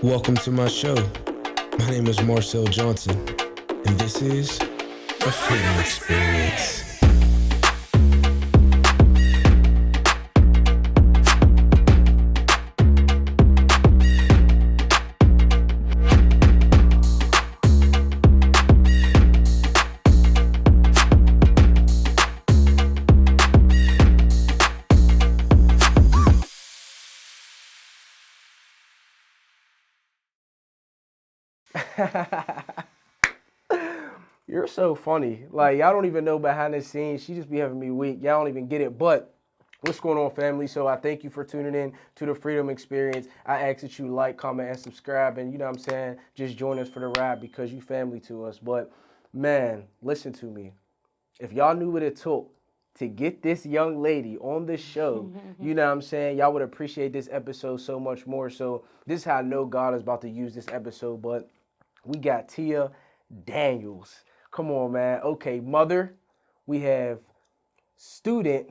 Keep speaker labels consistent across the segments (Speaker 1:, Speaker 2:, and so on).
Speaker 1: Welcome to my show. My name is Marcell Johnson, and this is a freedom experience.
Speaker 2: You're so funny. Like, y'all don't even know behind the scenes. She just be having me weak. Y'all don't even get it. But what's going on, family? So I thank you for tuning in to the Freedom Experience. I ask that you like, comment, and subscribe. And you know what I'm saying? Just join us for the ride because you family to us. But man, listen to me. If y'all knew what it took to get this young lady on the show, you know what I'm saying? Y'all would appreciate this episode so much more. So this is how I know God is about to use this episode. But we got Tia Daniels. Come on, man. Okay, mother. We have student.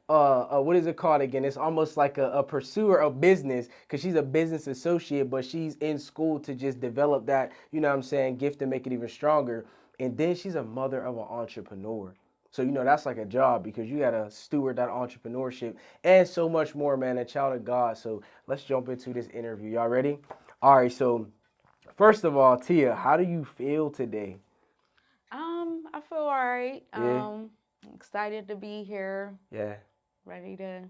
Speaker 2: What is it called again? It's almost like a pursuer of business because she's a business associate, but she's in school to just develop that, you know what I'm saying, gift and make it even stronger. And then she's a mother of an entrepreneur. So, you know, that's like a job because you got to steward that entrepreneurship and so much more, man, a child of God. So let's jump into this interview. Y'all ready? All right, so first of all, Tia, how do you feel today?
Speaker 3: I feel all right.
Speaker 2: Yeah,
Speaker 3: Excited to be here,
Speaker 2: yeah,
Speaker 3: ready to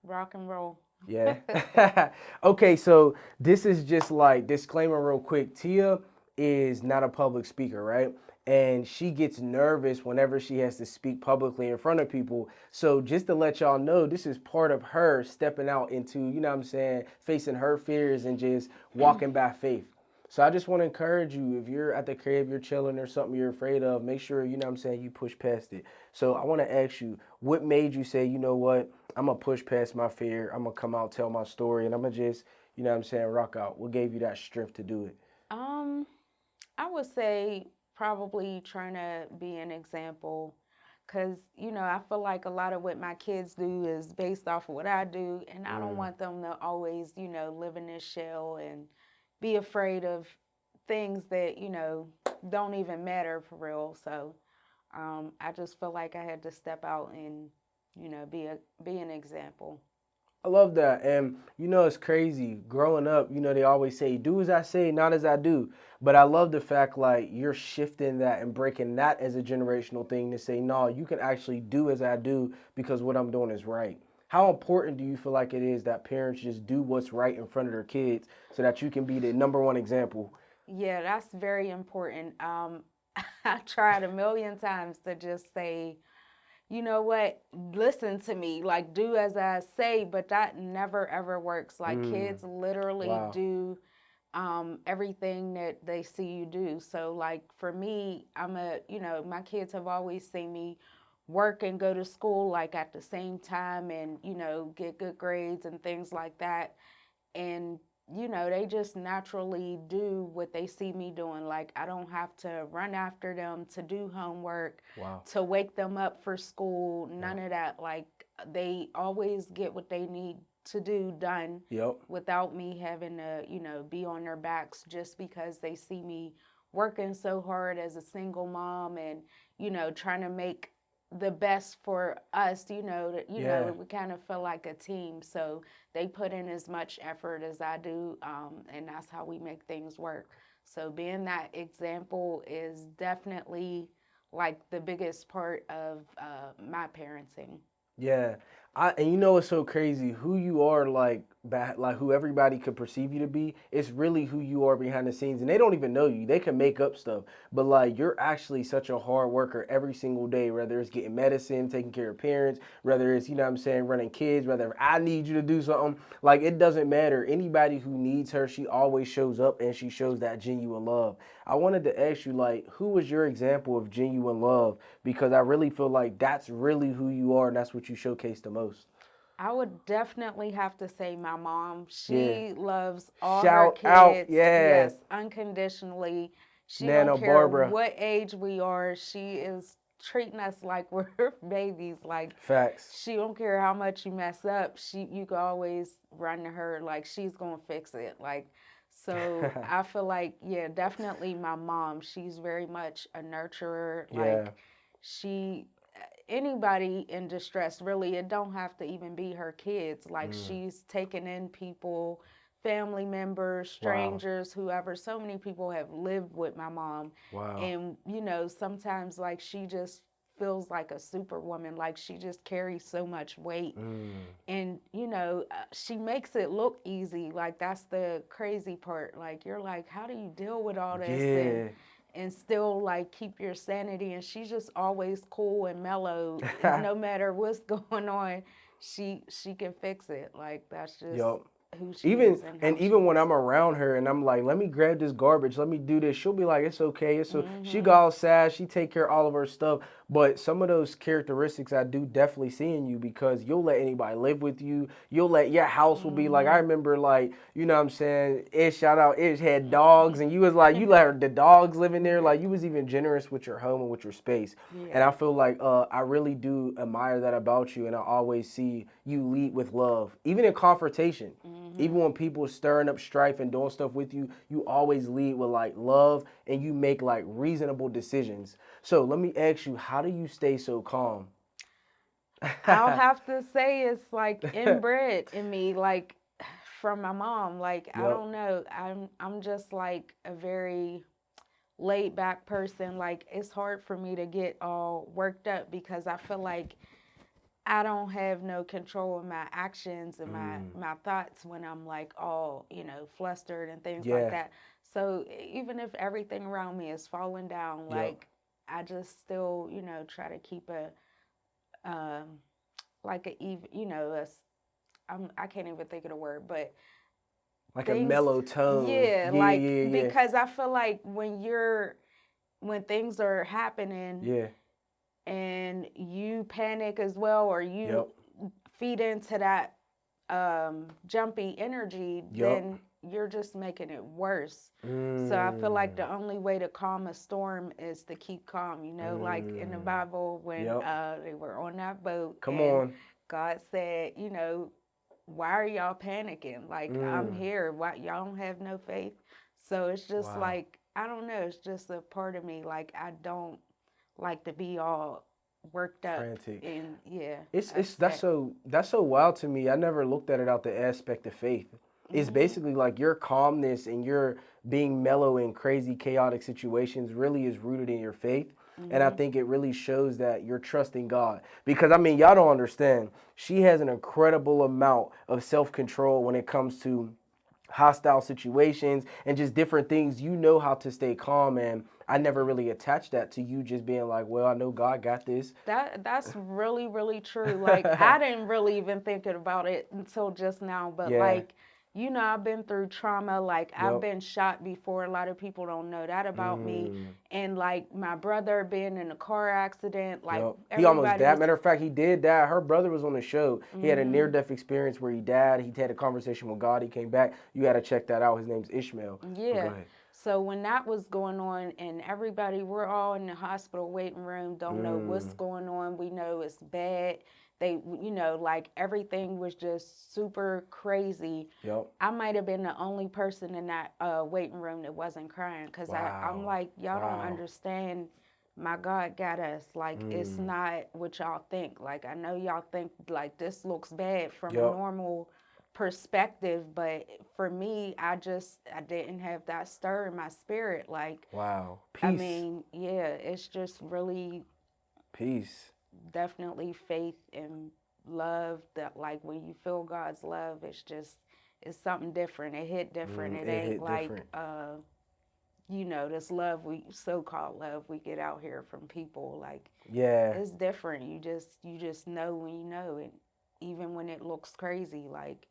Speaker 3: rock and roll.
Speaker 2: yeah. Okay, so this is just like disclaimer real quick. Tia is not a public speaker, right? And she gets nervous whenever she has to speak publicly in front of people. So just to let y'all know, this is part of her stepping out into, you know what I'm saying, facing her fears and just walking by faith. So I just want to encourage you, if you're at the crib, you're chilling or something you're afraid of, make sure, you know what I'm saying, you push past it. So I want to ask you, what made you say, you know what, I'm going to push past my fear, I'm going to come out, tell my story, and I'm going to just, you know what I'm saying, rock out. What gave you that strength to do it?
Speaker 3: Um, I would say probably trying to be an example because, I feel like a lot of what my kids do is based off of what I do, and I don't
Speaker 2: Mm,
Speaker 3: want them to always, live in this shell and be afraid of things that, don't even matter for real. So, I just feel like I had to step out and be an example.
Speaker 2: I love that. And you know, it's crazy. Growing up, you know, they always say, do as I say, not as I do. But I love the fact like you're shifting that and breaking that as a generational thing to say, no, you can actually do as I do because what I'm doing is right. How important do you feel like it is that parents just do what's right in front of their kids so that you can be the number one example?
Speaker 3: Yeah, that's very important. I tried a million times to just say, you know what, listen to me, like do as I say, but that never ever works. Like
Speaker 2: Mm,
Speaker 3: kids literally
Speaker 2: wow.
Speaker 3: do everything that they see you do. So, like for me, my kids have always seen me work and go to school like at the same time and, get good grades and things like that. And they just naturally do what they see me doing. Like I don't have to run after them to do homework,
Speaker 2: Wow.
Speaker 3: to wake them up for school,
Speaker 2: Yeah.
Speaker 3: none of that. Like they always get what they need to do done
Speaker 2: Yep.
Speaker 3: without me having to, be on their backs just because they see me working so hard as a single mom and, trying to make the best for us,
Speaker 2: Yeah.
Speaker 3: we kind of feel like a team. So they put in as much effort as I do, and that's how we make things work. So being that example is definitely like the biggest part of my parenting.
Speaker 2: Yeah. And you know it's so crazy who you are like who everybody could perceive you to be. It's really who you are behind the scenes and they don't even know you. They can make up stuff. But like you're actually such a hard worker every single day, whether it's getting medicine, taking care of parents, whether it's, you know what I'm saying, running kids, whether I need you to do something. Like it doesn't matter. Anybody who needs her, she always shows up and she shows that genuine love. I wanted to ask you like who was your example of genuine love because I really feel like that's really who you are and that's what you showcase the most.
Speaker 3: I would definitely have to say my mom.
Speaker 2: Yeah.
Speaker 3: She loves all her
Speaker 2: Shout out.
Speaker 3: kids,
Speaker 2: Yeah.
Speaker 3: yes, unconditionally. She don't
Speaker 2: Nana
Speaker 3: care
Speaker 2: Barbara.
Speaker 3: what age we are. She is treating us like we're babies. Like
Speaker 2: Facts.
Speaker 3: she don't care how much you mess up. You can always run to her. Like she's gonna fix it. Like so, I feel like yeah, definitely my mom. She's very much a nurturer.
Speaker 2: Yeah.
Speaker 3: Like she anybody in distress really it don't have to even be her kids like she's taken in people family members
Speaker 2: Wow.
Speaker 3: strangers whoever so many people have lived with my mom
Speaker 2: Wow.
Speaker 3: and you know sometimes like she just feels like a superwoman like she just carries so much weight and you know she makes it look easy like that's the crazy part like you're like how do you deal with all this
Speaker 2: Yeah.
Speaker 3: and still like keep your sanity and she's just always cool and mellow no matter what's going on she can fix it like that's just
Speaker 2: Yup.
Speaker 3: who she
Speaker 2: Even
Speaker 3: is and
Speaker 2: and
Speaker 3: how she
Speaker 2: even when
Speaker 3: is.
Speaker 2: I'm around her and I'm like, let me grab this garbage, let me do this, she'll be like, it's okay, it's so she go
Speaker 3: Mm-hmm.
Speaker 2: outside, she take care of all of her stuff. But some of those characteristics I do definitely see in you because you'll let anybody live with you. You'll let your house will be like I
Speaker 3: Mm-hmm.
Speaker 2: remember like, you know what I'm saying, Ish shout out Ish had dogs and you was like you let her, the dogs live in there, like you was even generous with your home and with your space. And I
Speaker 3: Yeah.
Speaker 2: feel like I really do admire that about you and I always see you lead with love. Even in confrontation.
Speaker 3: Mm-hmm.
Speaker 2: Even when people stirring up strife and doing stuff with you, you always lead with like love and you make like reasonable decisions. So let me ask you, how do you stay so calm?
Speaker 3: I'll have to say it's like inbred in me like from my mom like I
Speaker 2: Yep.
Speaker 3: don't know I'm just like a very laid back person like it's hard for me to get all worked up because I feel like I don't have no control of my actions and my thoughts when I'm like all you know flustered and things like
Speaker 2: Yeah.
Speaker 3: that so even if everything around me is falling down
Speaker 2: Yep.
Speaker 3: like I just still you know try to keep a um like a even you know I can't even think of the word but
Speaker 2: Like a
Speaker 3: things
Speaker 2: mellow tone.
Speaker 3: yeah
Speaker 2: Yeah,
Speaker 3: like
Speaker 2: yeah, yeah,
Speaker 3: because I feel like when things are happening
Speaker 2: yeah.
Speaker 3: and you panic as well or you
Speaker 2: Yep.
Speaker 3: feed into that jumpy energy
Speaker 2: Yep.
Speaker 3: then you're just making it worse so I feel like
Speaker 2: Mm.
Speaker 3: the only way to calm a storm is to keep calm you know like in the
Speaker 2: Mm.
Speaker 3: Bible when
Speaker 2: Yep.
Speaker 3: they were on that boat
Speaker 2: Come
Speaker 3: and
Speaker 2: on.
Speaker 3: God said you know why are y'all panicking? Like, I'm
Speaker 2: Mm.
Speaker 3: here. Why y'all don't have no faith? So it's just
Speaker 2: Wow.
Speaker 3: like, I don't know. It's just a part of me. Like, I don't like to be all worked up
Speaker 2: Frantic.
Speaker 3: and, yeah,
Speaker 2: It's
Speaker 3: upset.
Speaker 2: that's so wild to me. I never looked at it out the aspect of faith. It's
Speaker 3: Hmm.
Speaker 2: basically like your calmness and your being mellow in crazy chaotic situations really is rooted in your faith. And I
Speaker 3: Hmm.
Speaker 2: think it really shows that you're trusting God. Because I mean, y'all don't understand. She has an incredible amount of self-control when it comes to hostile situations and just different things. You know how to stay calm and I never really attached that to you just being like, well, I know God got this.
Speaker 3: That's really, really true. Like, I didn't really even think about it until just now, but
Speaker 2: Yeah.
Speaker 3: like, you know, I've been through trauma. Like, I've
Speaker 2: Yep.
Speaker 3: been shot before. A lot of people don't know that about me.
Speaker 2: Mm.
Speaker 3: And like, my brother being in a car accident, like,
Speaker 2: Yep. He almost
Speaker 3: everybody
Speaker 2: died.
Speaker 3: was.
Speaker 2: Matter of fact, he did die. Her brother was on the show. He had a near
Speaker 3: Hmm.
Speaker 2: death experience where he died. He had a conversation with God. He came back. You got to check that out. His name's Ishmael. But go
Speaker 3: Yeah.
Speaker 2: ahead.
Speaker 3: So when that was going on, and everybody, we're all in the hospital waiting room, don't know what's
Speaker 2: Mm.
Speaker 3: going on. We know it's bad. They, you know, like everything was just super crazy.
Speaker 2: Yep.
Speaker 3: I might have been the only person in that waiting room that wasn't crying because I'm
Speaker 2: Wow.
Speaker 3: like, y'all don't
Speaker 2: Wow.
Speaker 3: understand. My God got us. Like, it's
Speaker 2: Mm.
Speaker 3: not what y'all think. Like, I know y'all think like this looks bad from a
Speaker 2: Yep.
Speaker 3: normal perspective, but for me, I didn't have that stir in my spirit. Like,
Speaker 2: Wow.
Speaker 3: I
Speaker 2: Peace.
Speaker 3: mean, yeah, it's just really
Speaker 2: Peace.
Speaker 3: definitely faith and love that like when you feel God's love, it's something different. It hit different. It
Speaker 2: It
Speaker 3: ain't
Speaker 2: hit
Speaker 3: like
Speaker 2: different.
Speaker 3: you know, this love we so called love we get out here from people. Like
Speaker 2: Yeah.
Speaker 3: it's different. You just know when you know it. Even when it looks crazy, like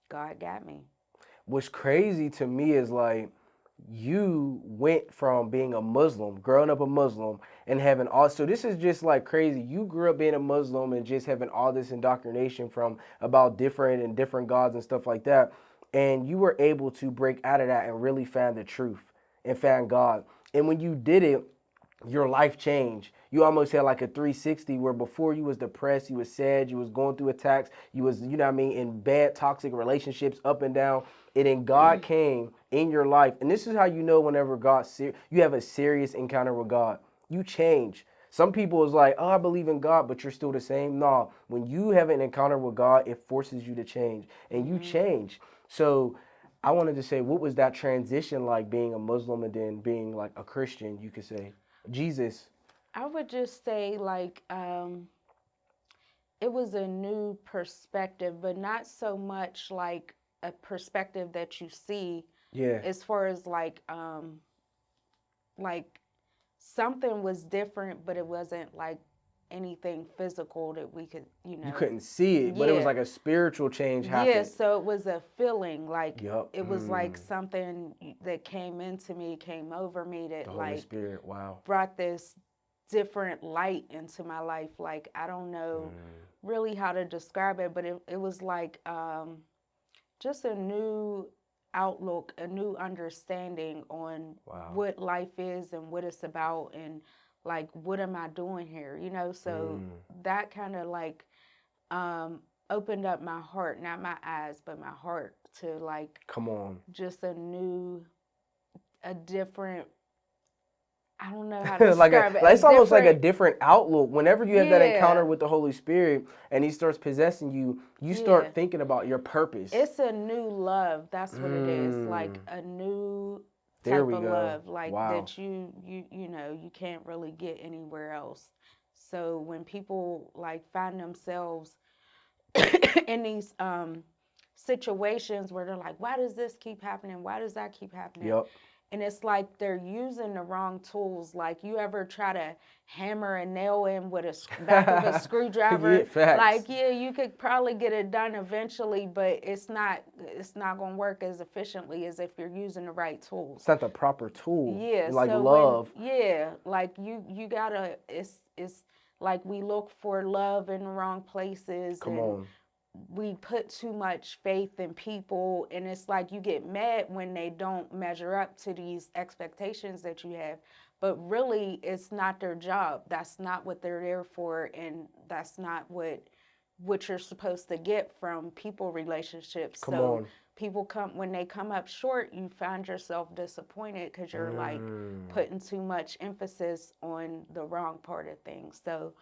Speaker 3: God got me.
Speaker 2: What's crazy to me is like you went from being a Muslim, growing up a Muslim, and having all. So this is just like crazy. You grew up being a Muslim and just having all this indoctrination from about different gods and stuff like that, and you were able to break out of that and really find the truth and find God. And when you did it, your life changed. You almost had like a 360 where before you was depressed, you was sad, you was going through attacks, you was, you know what I mean, in bad toxic relationships up and down. And then God came in your life. And this is how you know whenever you have a serious encounter with God. You change. Some people is like, oh, I believe in God, but you're still the same. No, when you have an encounter with God, it forces you to change. And you change. So I wanted to say, what was that transition like being a Muslim and then being like a Christian, you could say? Jesus.
Speaker 3: I would just say like it was a new perspective, but not so much like a perspective that you see
Speaker 2: Yeah.
Speaker 3: as far as like something was different, but it wasn't like anything physical that we could,
Speaker 2: You couldn't see it, but it was
Speaker 3: Yeah.
Speaker 2: like a spiritual change
Speaker 3: Yeah,
Speaker 2: happened.
Speaker 3: so it was a feeling like
Speaker 2: Yup.
Speaker 3: it was like something that came into me, came over me
Speaker 2: The
Speaker 3: that
Speaker 2: Holy
Speaker 3: like
Speaker 2: Spirit. Wow.
Speaker 3: brought this different light into my life. Like I don't know really how to describe it, but it was like just a new outlook, a new understanding on
Speaker 2: Wow.
Speaker 3: what life is and what it's about and like what am I doing here, you know? So that kind of like opened up my heart, not my eyes, but my heart to like
Speaker 2: Come on.
Speaker 3: just a different, I don't know how to
Speaker 2: Like
Speaker 3: describe it.
Speaker 2: it's almost like a different outlook. Whenever you have that encounter
Speaker 3: Yeah.
Speaker 2: with the Holy Spirit and he starts possessing you, you
Speaker 3: Yeah.
Speaker 2: start thinking about your purpose.
Speaker 3: It's a new love. That's what it is. Like a new type of love, like
Speaker 2: Wow.
Speaker 3: that you know you can't really get anywhere else. So when people like find themselves in these situations where they're like, why does this keep happening? Why does that keep happening?
Speaker 2: Yep.
Speaker 3: And it's like they're using the wrong tools. Like you ever try to hammer a nail in with a back of a screwdriver?
Speaker 2: Yeah, facts.
Speaker 3: Like yeah, you could probably get it done eventually, but it's not gonna work as efficiently as if you're using the right tools.
Speaker 2: It's not the proper tool.
Speaker 3: Yeah,
Speaker 2: Like
Speaker 3: so
Speaker 2: love.
Speaker 3: like you gotta it's like we look for love in the wrong places
Speaker 2: Come
Speaker 3: and
Speaker 2: on.
Speaker 3: we put too much faith in people and it's like you get mad when they don't measure up to these expectations that you have, but really it's not their job. That's not what they're there for, and that's not what you're supposed to get from people relationships.
Speaker 2: Come
Speaker 3: So
Speaker 2: on.
Speaker 3: people when they come up short, you find yourself disappointed because you're like putting too much emphasis on the wrong part of things. So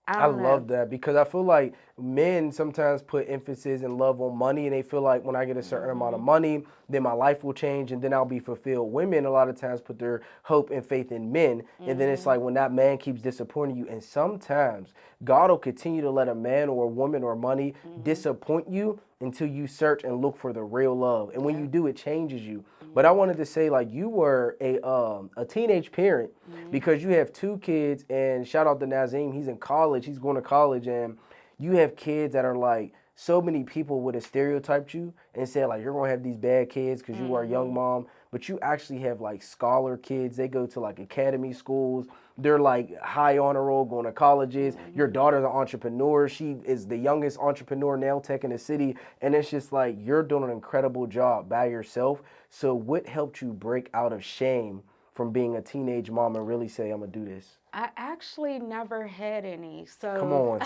Speaker 3: I
Speaker 2: I
Speaker 3: don't know.
Speaker 2: love that because I feel like men sometimes put emphasis and love on money and they feel like when I get a certain amount of money, then my life will change and then I'll be fulfilled. Women a lot of times put their hope and faith in men and then it's like when that man keeps disappointing you, and sometimes God will continue to let a man or a woman or money disappoint you until you search and look for the real love. And when you do, it changes you. But I wanted to say, like, you were a teenage parent because you have two kids, and shout out to Nazim, he's in college, he's going to college, and you have kids that are like, so many people would have stereotyped you and said like you're gonna have these bad kids because you are a young mom, but you actually have like scholar kids. They go to like academy schools. They're like high honor roll, going to colleges. Your daughter's an entrepreneur. She is the youngest entrepreneur nail tech in the city, and it's just like you're doing an incredible job by yourself. So what helped you break out of shame from being a teenage mom and really say I'm gonna do this?
Speaker 3: I actually never had any. So
Speaker 2: Come on,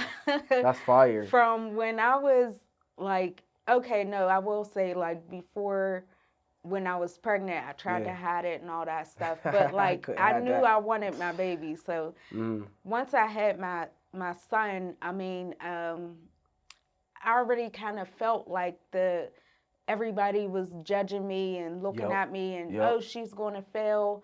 Speaker 2: that's fire.
Speaker 3: From when I was like, okay, no, I will say like before when I was pregnant, I tried to hide it and all that stuff. But like I knew I wanted my baby. So once I had my son, I mean, I already kind of felt like everybody was judging me and looking at me and oh, she's going to fail.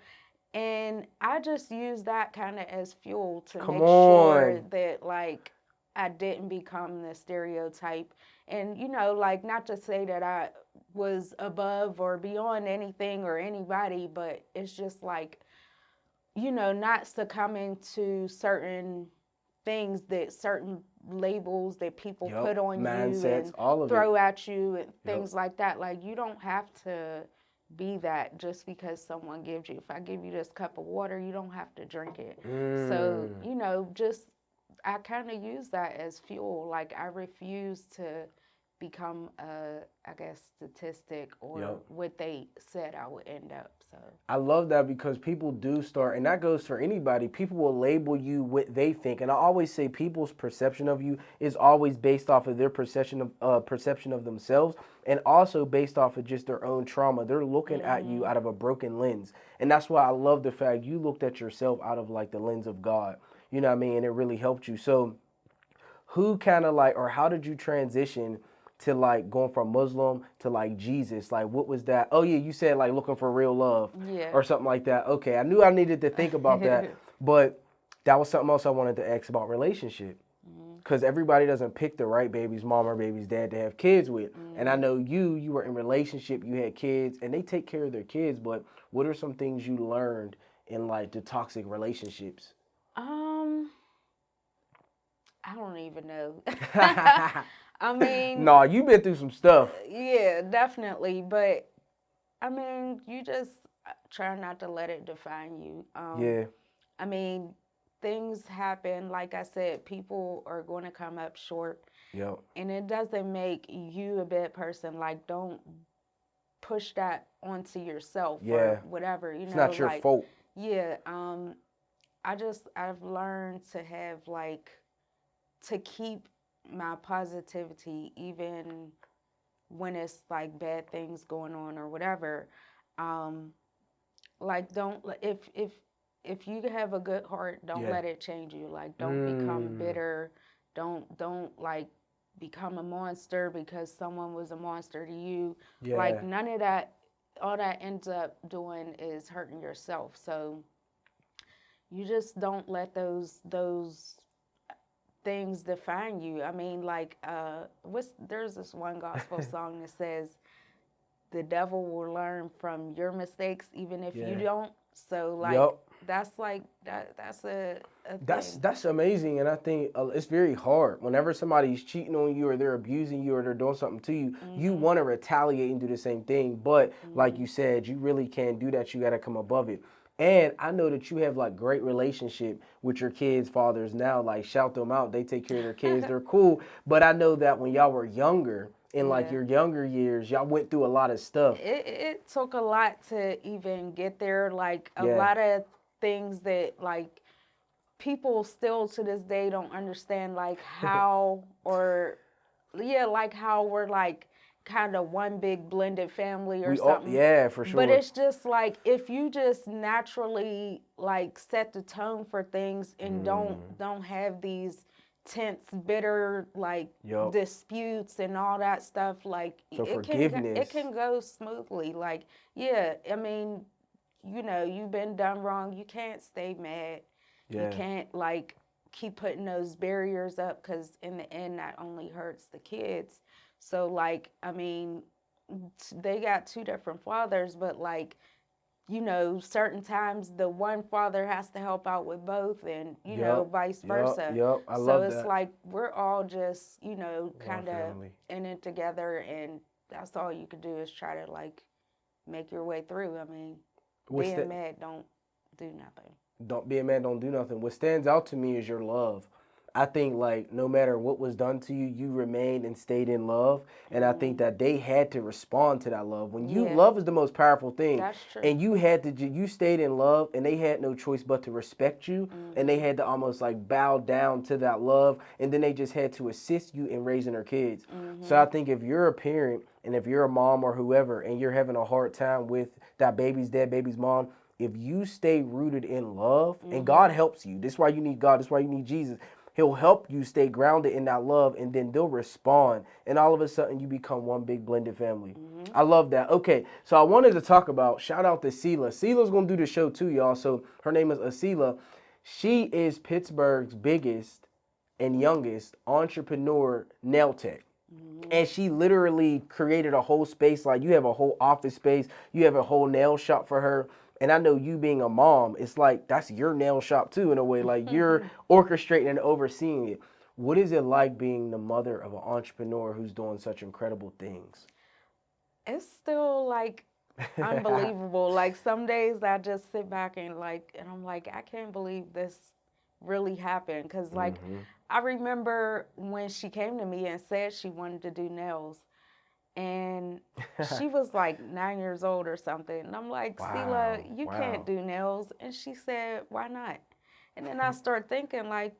Speaker 3: And I just used that kind of as fuel to make sure that like I didn't become the stereotype. And you know, like not to say that I was above or beyond anything or anybody, but it's just like, you know, not succumbing to certain things that certain labels that people put on
Speaker 2: mindsets,
Speaker 3: you and
Speaker 2: all of
Speaker 3: throw
Speaker 2: it.
Speaker 3: at you and things like that. Like you don't have to be that just because someone gives you. If I give you this cup of water, you don't have to drink it. So, you know, just I kind of use that as fuel. Like I refuse to become a, I guess, statistic or
Speaker 2: Yep.
Speaker 3: what they said I would end up. So
Speaker 2: I love that because people do start, and that goes for anybody. People will label you what they think, and I always say people's perception of you is always based off of their perception of themselves, and also based off of just their own trauma. They're looking at you out of a broken lens, and that's why I love the fact you looked at yourself out of like the lens of God. You know what I mean? And it really helped you. So, who kind of like, or how did you transition to like going from Muslim to like Jesus? Like, what was that? Oh yeah, you said like looking for real love
Speaker 3: yeah.
Speaker 2: or something like that. Okay, I knew I needed to think about that, but that was something else I wanted to ask about relationship. Because everybody doesn't pick the right baby's mom or baby's dad to have kids with. And I know you were in relationship, you had kids, and they take care of their kids, but what are some things you learned in like the toxic relationships?
Speaker 3: Um, I don't even know. I mean,
Speaker 2: Nah, you've been through some stuff.
Speaker 3: yeah, definitely. But I mean, you just try not to let it define you.
Speaker 2: Yeah,
Speaker 3: I mean, things happen. Like I said, people are going to come up short,
Speaker 2: yep,
Speaker 3: and it doesn't make you a bad person. Like, don't push that onto yourself
Speaker 2: yeah.
Speaker 3: or whatever. You
Speaker 2: It's
Speaker 3: know,
Speaker 2: not your
Speaker 3: like,
Speaker 2: fault.
Speaker 3: yeah. I've learned to have like to keep my positivity even when it's like bad things going on or whatever. Um, like don't if you have a good heart, don't
Speaker 2: Yeah.
Speaker 3: let it change you. Like don't become
Speaker 2: Mm,
Speaker 3: bitter. Don't like become a monster because someone was a monster to you.
Speaker 2: yeah,
Speaker 3: Like none of that. All that ends up doing is hurting yourself. So you just don't let those things define you. I mean, like, there's this one gospel song that says, "The devil will learn from your mistakes, even if you
Speaker 2: yeah.
Speaker 3: don't." So, like,
Speaker 2: Yup.
Speaker 3: that's like that. That's a
Speaker 2: That's
Speaker 3: thing.
Speaker 2: that's amazing, and I think it's very hard. Whenever somebody's cheating on you, or they're abusing you, or they're doing something to you, you
Speaker 3: Mhm.
Speaker 2: want to retaliate and do the same thing. But like you
Speaker 3: Mhm.
Speaker 2: said, you really can't do that. You got to come above it. And I know that you have like great relationship with your kids' fathers now. Like shout them out. They take care of their kids. They're cool. But I know that when y'all were younger, in like
Speaker 3: Yeah.
Speaker 2: your younger years, y'all went through a lot of stuff.
Speaker 3: It took a lot to even get there. Like a
Speaker 2: Yeah.
Speaker 3: lot of things that like people still to this day don't understand like how or yeah, like how we're like kind of one big blended family or
Speaker 2: We all,
Speaker 3: something.
Speaker 2: yeah, for
Speaker 3: But
Speaker 2: sure.
Speaker 3: it's just like if you just naturally like set the tone for things and don't have these tense, bitter like
Speaker 2: Yup.
Speaker 3: disputes and all that stuff, like
Speaker 2: So
Speaker 3: it
Speaker 2: forgiveness.
Speaker 3: can go smoothly. Like yeah, I mean, you know, you've been done wrong. You can't stay mad. You
Speaker 2: Yeah.
Speaker 3: can't like keep putting those barriers up because in the end that only hurts the kids. So like I mean, they got two different fathers, but like you know, certain times the one father has to help out with both, and you know,
Speaker 2: Yup.
Speaker 3: vice
Speaker 2: Yup.
Speaker 3: versa.
Speaker 2: Yup. I
Speaker 3: So
Speaker 2: love
Speaker 3: it's
Speaker 2: that.
Speaker 3: like we're all just you know
Speaker 2: One
Speaker 3: kind of
Speaker 2: family.
Speaker 3: in it together, and that's all you could do is try to like make your way through. I mean,
Speaker 2: What's
Speaker 3: being
Speaker 2: that?
Speaker 3: mad don't do nothing.
Speaker 2: Don't be a man, don't do nothing. What stands out to me is your love. I think like no matter what was done to you, you remained and stayed in love, and I think that they had to respond to that love. When you
Speaker 3: Yeah,
Speaker 2: love is the most powerful thing,
Speaker 3: that's true.
Speaker 2: and you had to you stayed in love, and they had no choice but to respect you, and they
Speaker 3: Mhm.
Speaker 2: had to almost like bow down to that love, and then they just had to assist you in raising their kids. So I
Speaker 3: Mhm.
Speaker 2: think if you're a parent and if you're a mom or whoever, and you're having a hard time with that baby's dad, baby's mom, if you stay rooted in love, and God
Speaker 3: Mhm.
Speaker 2: helps you, this is why you need God, this is why you need Jesus. He'll help you stay grounded in that love, and then they'll respond. And all of a sudden, you become one big blended family.
Speaker 3: Mhm.
Speaker 2: I love that. Okay, so I wanted to talk about, shout out to Sela. Sela's going to do the show too, y'all. So her name is Asila. She is Pittsburgh's biggest and youngest entrepreneur nail tech.
Speaker 3: Mhm.
Speaker 2: And she literally created a whole space. Like you have a whole office space, you have a whole nail shop for her. And I know you being a mom, it's like that's your nail shop too, in a way. Like you're orchestrating and overseeing it. What is it like being the mother of an entrepreneur who's doing such incredible things?
Speaker 3: It's still like unbelievable. Like some days I just sit back and like, and I'm like, I can't believe this really happened. Cause like
Speaker 2: Hmm.
Speaker 3: I remember when she came to me and said she wanted to do nails, and she was like 9 years old or something. And I'm like, Sela,
Speaker 2: Wow,
Speaker 3: you can't
Speaker 2: wow.
Speaker 3: do nails. And she said, why not? And then I start thinking, like,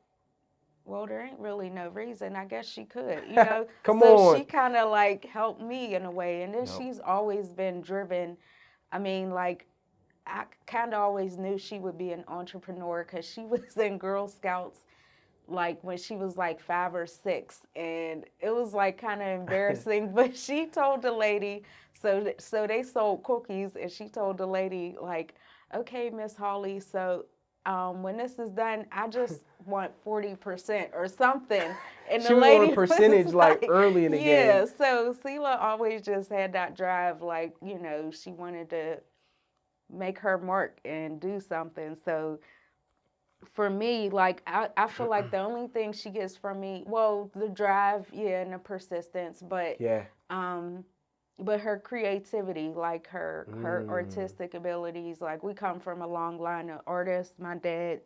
Speaker 3: well, there ain't really no reason. I guess she could, you know?
Speaker 2: Come
Speaker 3: So
Speaker 2: on.
Speaker 3: she kind of like helped me in a way. And then
Speaker 2: Yep.
Speaker 3: she's always been driven. I mean, like, I kind of always knew she would be an entrepreneur because she was in Girl Scouts like when she was like 5 or 6, and it was like kind of embarrassing. But she told the lady, so they sold cookies, and she told the lady like, okay, Miss Holly, so when this is done, I just want 40% or something. And
Speaker 2: She
Speaker 3: the
Speaker 2: was on a
Speaker 3: lady
Speaker 2: percentage
Speaker 3: was
Speaker 2: like
Speaker 3: like,
Speaker 2: early in the game.
Speaker 3: yeah. So Sela always just had that drive, like, she wanted to make her mark and do something. So for me, like I feel like the only thing she gets from me, well, the drive, yeah, and the persistence,
Speaker 2: Yeah.
Speaker 3: um, but her creativity, like her
Speaker 2: Mm.
Speaker 3: artistic abilities. Like we come from a long line of artists. My dad,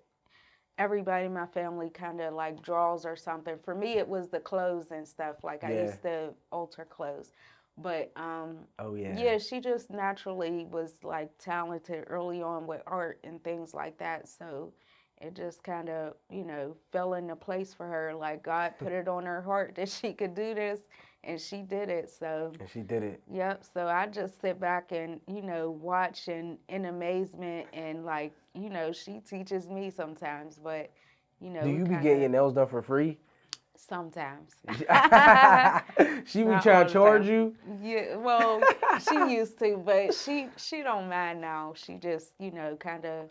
Speaker 3: everybody in my family kind of like draws or something. For me, it was the clothes and stuff. Like I
Speaker 2: Yeah.
Speaker 3: used to alter clothes, but
Speaker 2: Oh yeah.
Speaker 3: yeah, she just naturally was like talented early on with art and things like that. So it just kind of, fell into place for her. Like God put it on her heart that she could do this, and she did it. So,
Speaker 2: And she did it.
Speaker 3: yep. So I just sit back and, watch and in amazement. And like, she teaches me sometimes, but,
Speaker 2: Do
Speaker 3: we
Speaker 2: you be
Speaker 3: kind
Speaker 2: getting your
Speaker 3: of
Speaker 2: nails done for free?
Speaker 3: sometimes.
Speaker 2: She be
Speaker 3: Not
Speaker 2: trying
Speaker 3: all
Speaker 2: to
Speaker 3: the
Speaker 2: charge
Speaker 3: time.
Speaker 2: you?
Speaker 3: Yeah, well, she used to, but she don't mind now. She just, kind of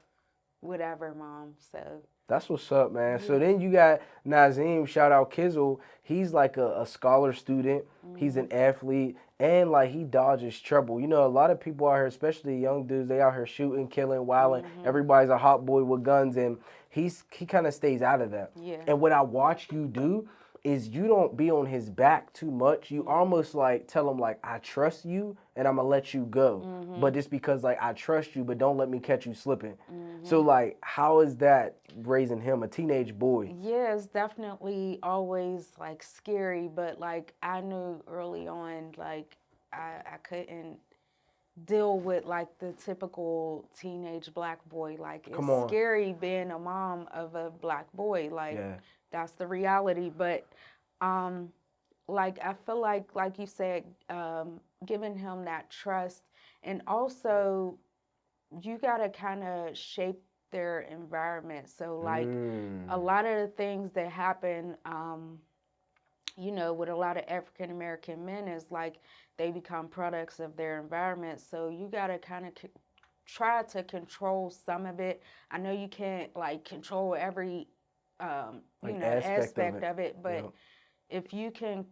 Speaker 3: whatever, mom. So,
Speaker 2: That's what's up, man. So
Speaker 3: yeah.
Speaker 2: then you got Nazim, shout out Kizzle. He's like a scholar student. He's an
Speaker 3: Mhm.
Speaker 2: athlete. And like he dodges trouble. You know, a lot of people out here, especially young dudes, they out here shooting, killing, wilding.
Speaker 3: Mhm.
Speaker 2: Everybody's a hot boy with guns, and he kind of stays out of that.
Speaker 3: Yeah.
Speaker 2: And what I watch you do is you don't be on his back too much. You
Speaker 3: Mhm.
Speaker 2: almost like tell him like I trust you and I'm gonna let you go. But
Speaker 3: Mhm.
Speaker 2: just because like I trust you, but don't let me catch you slipping. So
Speaker 3: Mhm.
Speaker 2: like, how is that raising him, a teenage boy?
Speaker 3: Yeah, it's definitely always like scary, but like I knew early on, like I couldn't deal with like the typical teenage black boy. Like it's
Speaker 2: Come on.
Speaker 3: scary being a mom of a black boy. Like
Speaker 2: Yeah.
Speaker 3: that's the reality. But um, like I feel like you said, giving him that trust, and also you gotta kind of shape their environment. So like
Speaker 2: Mm.
Speaker 3: a lot of the things that happen, with a lot of African American men is like they become products of their environment. So you gotta kind of try to control some of it. I know you can't like control every
Speaker 2: Like aspect of
Speaker 3: aspect
Speaker 2: it.
Speaker 3: of it, but
Speaker 2: Yep.
Speaker 3: if you can,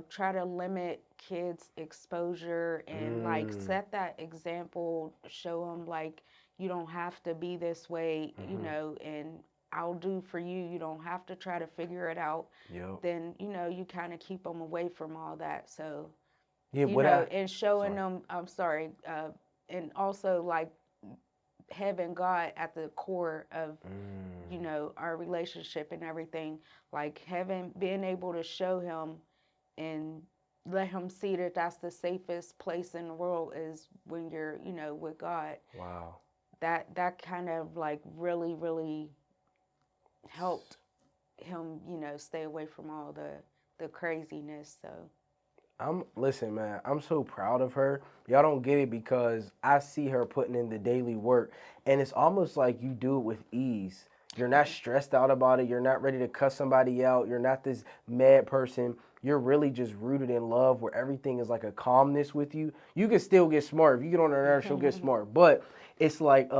Speaker 3: try to limit kids' exposure and like
Speaker 2: Mm.
Speaker 3: set that example, show them like you don't have to be this way,
Speaker 2: Mm-hmm.
Speaker 3: and I'll do for you. You don't have to try to figure it out.
Speaker 2: Yep.
Speaker 3: Then, you kind of keep them away from all that. So,
Speaker 2: Yeah. What I?
Speaker 3: and showing
Speaker 2: Sorry.
Speaker 3: them, I'm sorry, and also like having God at the core of
Speaker 2: Mm.
Speaker 3: our relationship and everything, like having being able to show him and let him see that that's the safest place in the world is when you're with God.
Speaker 2: Wow.
Speaker 3: That kind of like really helped him stay away from all the craziness. So
Speaker 2: Listen, man, I'm so proud of her. Y'all don't get it because I see her putting in the daily work, and it's almost like you do it with ease. You're not stressed out about it. You're not ready to cuss somebody out. You're not this mad person. You're really just rooted in love where everything is like a calmness with you. You can still get smart. If you get on her nerves, she'll get smart. But it's like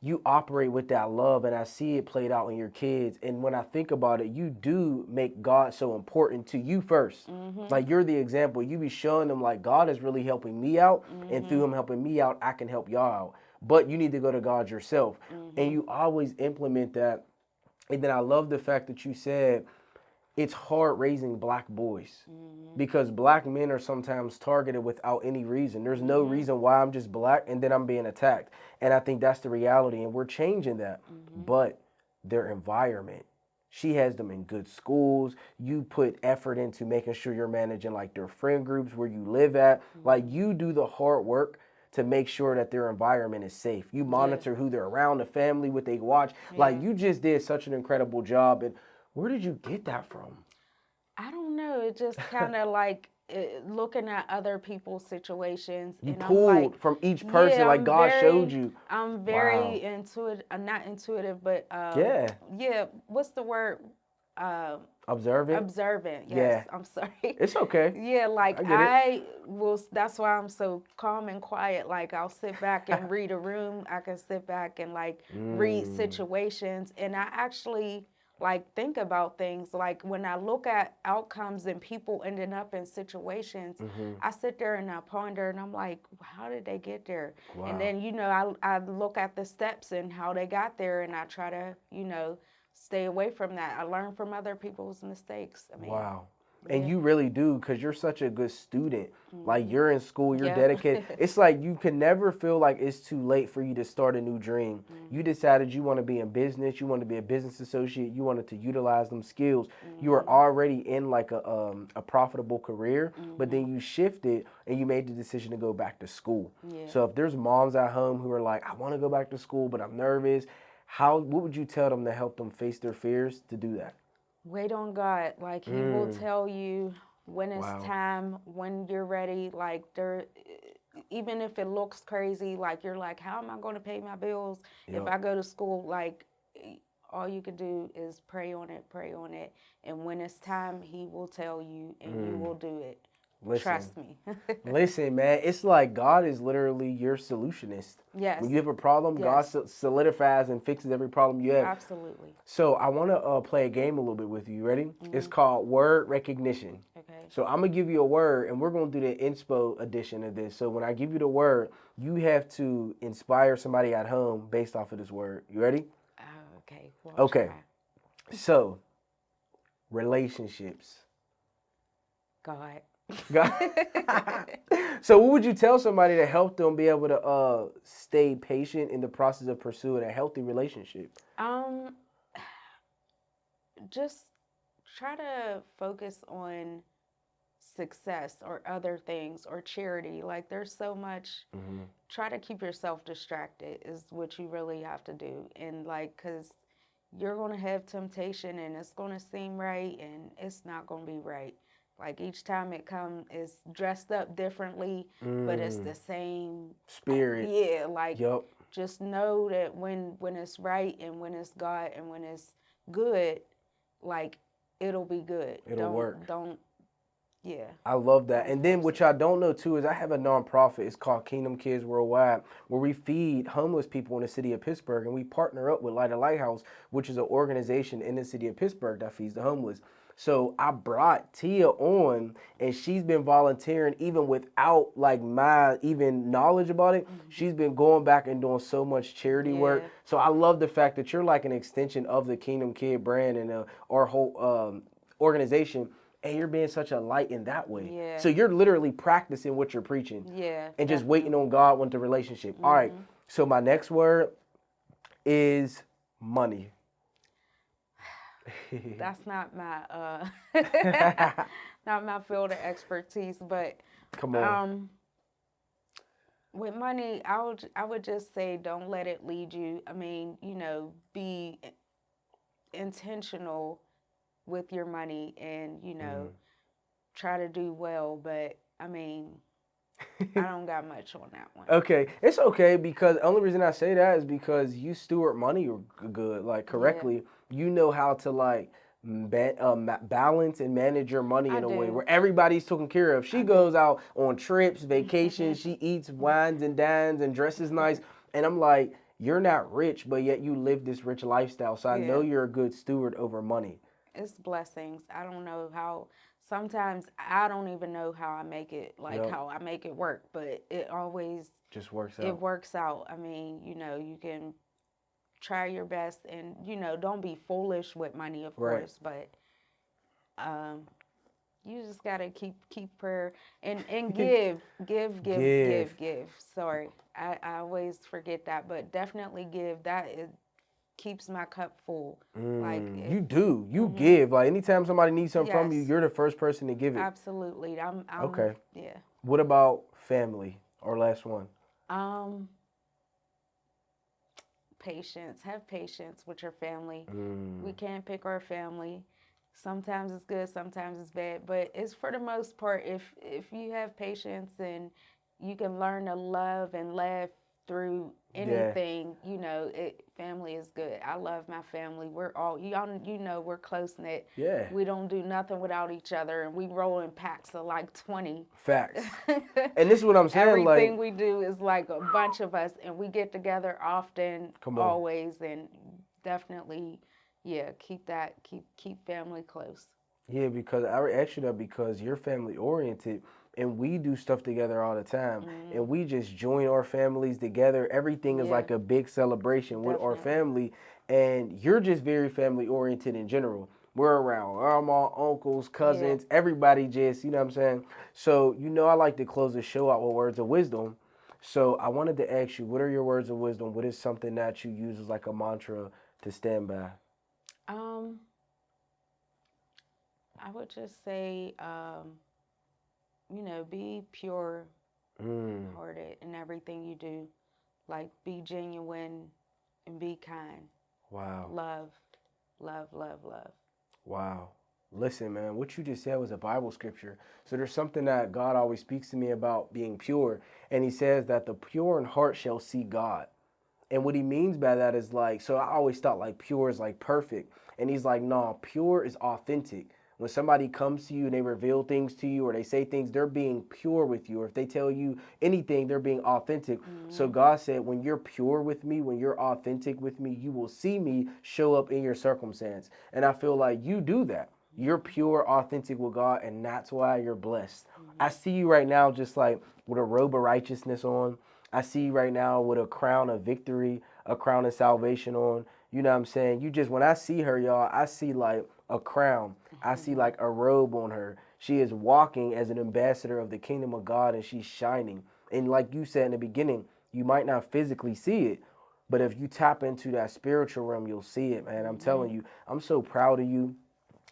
Speaker 2: you operate with that love, and I see it played out in your kids. And when I think about it, you do make God so important to you first.
Speaker 3: mhm.
Speaker 2: Like you're the example. You be showing them like God is really helping me out, and through
Speaker 3: Mhm.
Speaker 2: him helping me out, I can help y'all out. But you need to go to God yourself. And
Speaker 3: Mhm.
Speaker 2: you always implement that. And then I love the fact that you said it's hard raising black boys
Speaker 3: Mhm.
Speaker 2: because black men are sometimes targeted without any reason. There's no
Speaker 3: Mhm.
Speaker 2: reason why I'm just black and then I'm being attacked. And I think that's the reality, and we're changing that.
Speaker 3: Mhm.
Speaker 2: But their environment, She has them in good schools. You put effort into making sure you're managing like their friend groups where you live at. Like you do the hard work to make sure that their environment is safe. You monitor who they're around, the family, what they watch. Like you just did such an incredible job. And where did you get that from?
Speaker 3: I don't know. It just kind of like looking at other people's situations,
Speaker 2: You
Speaker 3: and I'm like,
Speaker 2: pulled from each person,
Speaker 3: yeah,
Speaker 2: like God showed you.
Speaker 3: I'm
Speaker 2: Wow.
Speaker 3: very intuitive. Not intuitive, but
Speaker 2: Yeah.
Speaker 3: yeah. What's the word? Um,
Speaker 2: Observant.
Speaker 3: Observant. Yes,
Speaker 2: Yeah.
Speaker 3: I'm sorry.
Speaker 2: It's okay.
Speaker 3: Yeah, like
Speaker 2: I get it.
Speaker 3: I will. That's why I'm so calm and quiet. Like I'll sit back and read a room. I can sit back and like read situations, and I actually like think about things. Like when I look at outcomes and people ending up in situations, I sit there and I ponder, and I'm like, how did they get there? And
Speaker 2: Wow.
Speaker 3: then I look at the steps and how they got there, and I try to stay away from that. I learn from other people's mistakes. I mean,
Speaker 2: Wow. And
Speaker 3: yeah.
Speaker 2: you really do because you're such a good student. Like you're in school, you're
Speaker 3: Yep.
Speaker 2: dedicated. It's like you can never feel like it's too late for you to start a new dream. You decided you want to be in business, you want to be a business associate, you wanted to utilize them skills. You were already in like a profitable career, but then you shifted and you made the decision to go back to school.
Speaker 3: Yeah.
Speaker 2: So if there's moms at home who are like, I want to go back to school, but I'm nervous, what would you tell them to help them face their fears to do that?
Speaker 3: Wait on God. Like He will tell you when it's
Speaker 2: Wow.
Speaker 3: time, when you're ready. Like even if it looks crazy, like you're like, how am I going to pay my bills if
Speaker 2: Yep.
Speaker 3: I go to school? Like all you can do is pray on it, and when it's time, He will tell you, and you will do it.
Speaker 2: Listen,
Speaker 3: Trust me.
Speaker 2: listen, man. It's like God is literally your solutionist.
Speaker 3: Yes.
Speaker 2: When you have a problem, God
Speaker 3: Yes.
Speaker 2: solidifies and fixes every problem you have.
Speaker 3: Absolutely.
Speaker 2: So I want to play a game a little bit with you. You ready? It's called word recognition.
Speaker 3: Okay.
Speaker 2: So I'm gonna give you a word, and we're gonna do the inspo edition of this. So when I give you the word, you have to inspire somebody at home based off of this word. You ready?
Speaker 3: Oh, okay. We'll
Speaker 2: Okay.
Speaker 3: try.
Speaker 2: So relationships.
Speaker 3: God.
Speaker 2: God. So what would you tell somebody to help them be able to stay patient in the process of pursuing a healthy relationship?
Speaker 3: Um, just try to focus on success or other things or charity. Like there's so much. Try to keep yourself distracted is what you really have to do. And like, cause you're gonna have temptation and it's gonna seem right and it's not gonna be right. Like each time it comes, it's dressed up differently, but it's the same
Speaker 2: Spirit.
Speaker 3: yeah. Like
Speaker 2: Yup.
Speaker 3: just know that when it's right and when it's God and when it's good, like it'll be good.
Speaker 2: It'll work.
Speaker 3: Don't yeah.
Speaker 2: I love that.
Speaker 3: Don't
Speaker 2: And then
Speaker 3: force
Speaker 2: what
Speaker 3: it.
Speaker 2: y'all don't know too is I have a nonprofit. It's called Kingdom Kids Worldwide, where we feed homeless people in the city of Pittsburgh, and we partner up with Light of Lighthouse, which is an organization in the city of Pittsburgh that feeds the homeless. So I brought Tia on, and she's been volunteering even without like my even knowledge about it. She's been going back and doing so much charity work.
Speaker 3: Yeah.
Speaker 2: So I love the fact that you're like an extension of the Kingdom Kid brand and our whole organization, and you're being such a light in that way.
Speaker 3: Yeah.
Speaker 2: So you're literally practicing what you're preaching
Speaker 3: Yeah.
Speaker 2: and just waiting on God with the relationship. All right. So my next word is money.
Speaker 3: That's not my not my field of expertise, but
Speaker 2: Come on.
Speaker 3: with money, I would just say don't let it lead you. I mean, be intentional with your money and, try to do well, but I mean, I don't got much on that one.
Speaker 2: Okay, it's okay because the only reason I say that is because you steward money good, like correctly. You know how to like balance and manage your money
Speaker 3: I
Speaker 2: in a way
Speaker 3: do.
Speaker 2: where everybody's taken care of. She goes out on trips, vacations, she eats wines and dines and dresses nice, and I'm like, you're not rich, but yet you live this rich lifestyle. So I know
Speaker 3: Yeah.
Speaker 2: you're a good steward over money.
Speaker 3: It's blessings. I don't know how. Sometimes I don't even know how I make it, like
Speaker 2: Yep,
Speaker 3: how I make it work, but it always
Speaker 2: just works
Speaker 3: it
Speaker 2: out.
Speaker 3: works out. I mean, you can try your best, and don't be foolish with money, of
Speaker 2: Right.
Speaker 3: course, but um, you just gotta keep prayer and
Speaker 2: Give.
Speaker 3: give. Sorry, I always forget that, but definitely give. That is keeps my cup full. Like
Speaker 2: You do. You give. Like anytime somebody needs something from you,
Speaker 3: Yes.
Speaker 2: you're the first person to give it.
Speaker 3: Absolutely. I'm
Speaker 2: Okay.
Speaker 3: yeah.
Speaker 2: What about family? Or last one?
Speaker 3: Patience. Have patience with your family.
Speaker 2: Mm.
Speaker 3: We can't pick our family. Sometimes it's good, sometimes it's bad, but it's for the most part, if you have patience and you can learn to love and laugh through
Speaker 2: Yeah.
Speaker 3: anything, family is good. I love my family. We're all we're close knit.
Speaker 2: Yeah.
Speaker 3: We don't do nothing without each other, and we roll in packs of like 20.
Speaker 2: Facts. And this is what I'm saying.
Speaker 3: Everything
Speaker 2: Like,
Speaker 3: we do is like a bunch of us, and we get together often,
Speaker 2: come on.
Speaker 3: always, and definitely, yeah, keep family close.
Speaker 2: Yeah, because I asked you that because you're family oriented and we do stuff together all the time. And we just join our families together. Everything is
Speaker 3: Yeah,
Speaker 2: like a big celebration with our
Speaker 3: definitely.
Speaker 2: family. And you're just very family oriented in general. We're around our mom, uncles,
Speaker 3: Yeah.
Speaker 2: cousins, everybody just, you know what I'm saying? So, I like to close the show out with words of wisdom. So I wanted to ask you, what are your words of wisdom? What is something that you use as like a mantra to stand by?
Speaker 3: Um, I would just say, be pure
Speaker 2: Mm,
Speaker 3: hearted in everything you do. Like, be genuine and be kind.
Speaker 2: wow.
Speaker 3: Love, love, love, love.
Speaker 2: Wow. Listen, man, what you just said was a Bible scripture. So there's something that God always speaks to me about being pure. And he says that the pure in heart shall see God. And what he means by that is like, so I always thought like pure is like perfect. And he's like, no, pure is authentic. When somebody comes to you and they reveal things to you or they say things, they're being pure with you. Or if they tell you anything, they're being authentic. So God said, when you're pure with me, when you're authentic with me, you will see me show up in your circumstance. And I feel like you do that. You're pure, authentic with God, and that's why you're blessed. I see you right now just like with a robe of righteousness on. I see you right now with a crown of victory, a crown of salvation on. You know what I'm saying? You just, when I see her, y'all, I see like a crown. I see like a robe on her. She is walking as an ambassador of the kingdom of God and she's shining. And like you said in the beginning, you might not physically see it, but if you tap into that spiritual realm, you'll see it, man. I'm telling you, I'm so proud of you.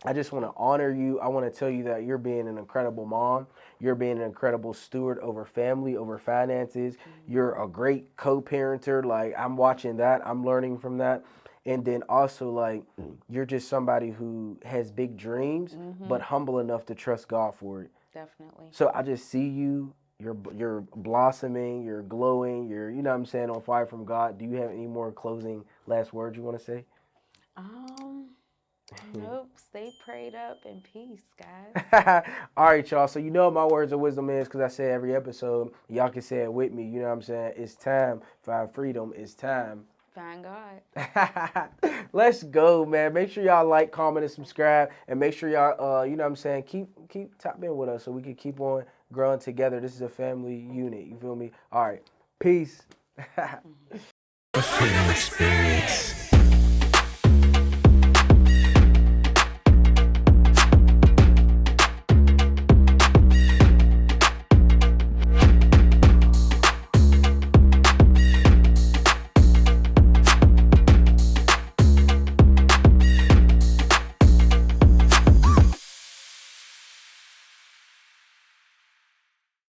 Speaker 2: I just want to honor you. I want to tell you that you're being an incredible mom. You're being an incredible steward over family, over finances. You're a great co-parenter. Like, I'm watching that. I'm learning from that. And then also, like, you're just somebody who has big dreams, but humble enough to trust God for it.
Speaker 3: Definitely.
Speaker 2: So I just see you. You're blossoming. You're glowing. You're, you know what I'm saying, on fire from God. Do you have any more closing last words you want to say?
Speaker 3: Um, nope. Stay prayed up in peace, guys.
Speaker 2: All right, y'all. So you know what my words of wisdom is because I say every episode. Y'all can say it with me. You know what I'm saying? It's time. Find freedom. It's time.
Speaker 3: Find God.
Speaker 2: Let's go, man. Make sure y'all like, comment, and subscribe. And make sure y'all, you know what I'm saying, keep tapping in with us so we can keep on growing together. This is a family unit. You feel me? All right. Peace.
Speaker 1: A freedom experience.